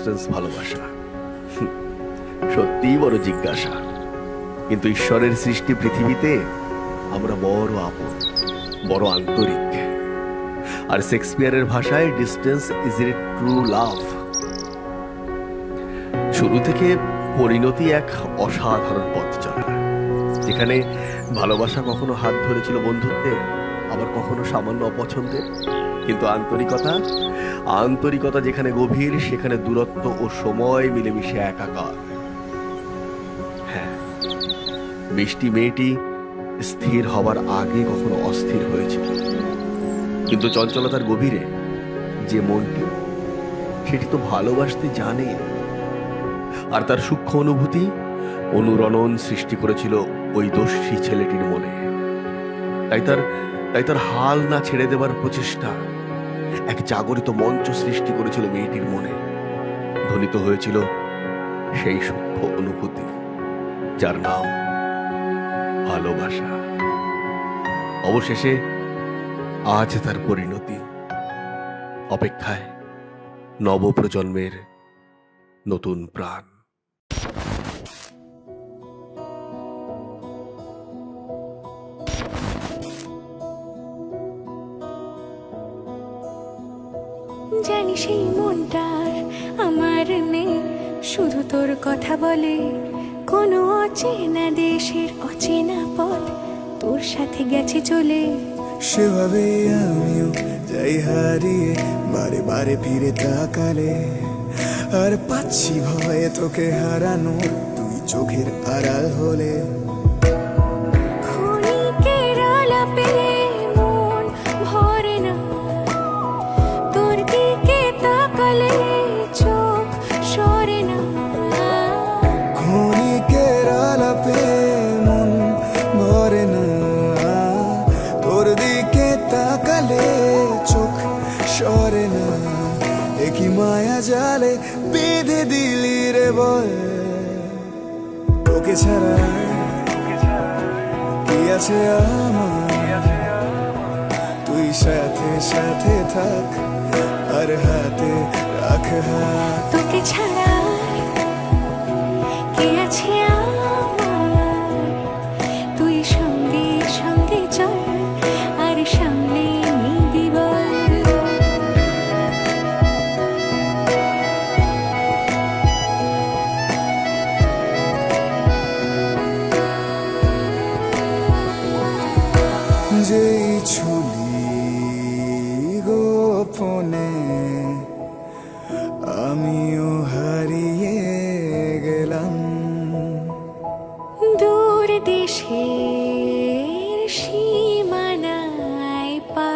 Distance ভালোবাসা সত্যিই বড় জিজ্ঞাসা। কিন্তু ঈশ্বরের সৃষ্টি পৃথিবীতে আমরা বড় আপন, বড় আন্তরিক। আর শেক্সপিয়ারের ভাষায় distance is a true love. শুরু থেকে পরিণতি এক অসাধারণ পথ চলা, যেখানে ভালোবাসা কখনো হাত ধরেছিল বন্ধুত্বের, আবার কখনো সামান্য অপছন্দের। কিন্তু আন্তরিকতা যেখানে গভীর, সেখানে দূরত্ব ও সময় মিলেমিশে একাকার। হ্যাঁ, মিষ্টি মেয়েটি স্থির হবার আগে কখনো অস্থির হয়েছিল, কিন্তু চঞ্চলতার গভীরে যে মনটি, সেটি তো ভালোবাসতে জানে। আর তার সূক্ষ্ম অনুভূতি অনুরণন সৃষ্টি করেছিল ওই দোষী ছেলেটির মনে। তাই তার হাল না ছেড়ে দেবার প্রচেষ্টা এক জাগরিত মঞ্চ সৃষ্টি করেছিল মেয়েটির মনে। ধ্বনিত হয়েছিল সেই সূক্ষ্ম অনুভূতি, যার নাম ভালোবাসা। অবশেষে আজ তার পরিণতি। অপেক্ষায় নবপ্রজন্মের নতুন প্রাণ। জানি সেই মনটার আমার নেই, শুধু তোর কথা বলে। কোনো অচেনা দেশের অচেনা পথ তোর সাথে গেছে চলে। সেভাবে আমিও যাই হারিয়ে, বারে বারে ফিরে তাকালে। আর পাচ্ছি ভয়ে তোকে হারানো, তুই চোখের আড়াল হলে। ক্ষণিকের আলাপে মন ভরে না, তোর দিকে তাকালে চোখ সরে না। ক্ষণিকের আলাপে মন ভরে না, তোর দিকে তাকালে চোখ সরে না। একই মায়া জালে বেঁধে দিলি রে বল, তোকে ছাড়া কি আছে আমার? তুই সাথে সাথে থাক, আর হাতে রাখ হাত। তোকে ছাড়া কে আছে আমার? তুই সঙ্গে সঙ্গে চল, আর সামনে নিবি বল। যেই ছুলি গোপনে আমিও হারিয়ে গেলাম। দূর দেশের সীমানায় পা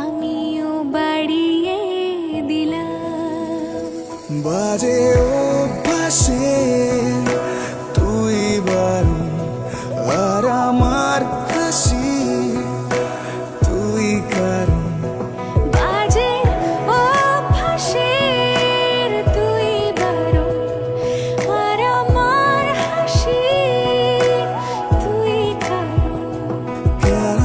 আমিও বাড়িয়ে দিলাম। বাজে অভ্যাসে তুই বারণ, আর আমার হাসি তুই কারণ। বাজে অভ্যাসের তুই বারণ, আর আমার হাসি তুই কারণ। কেন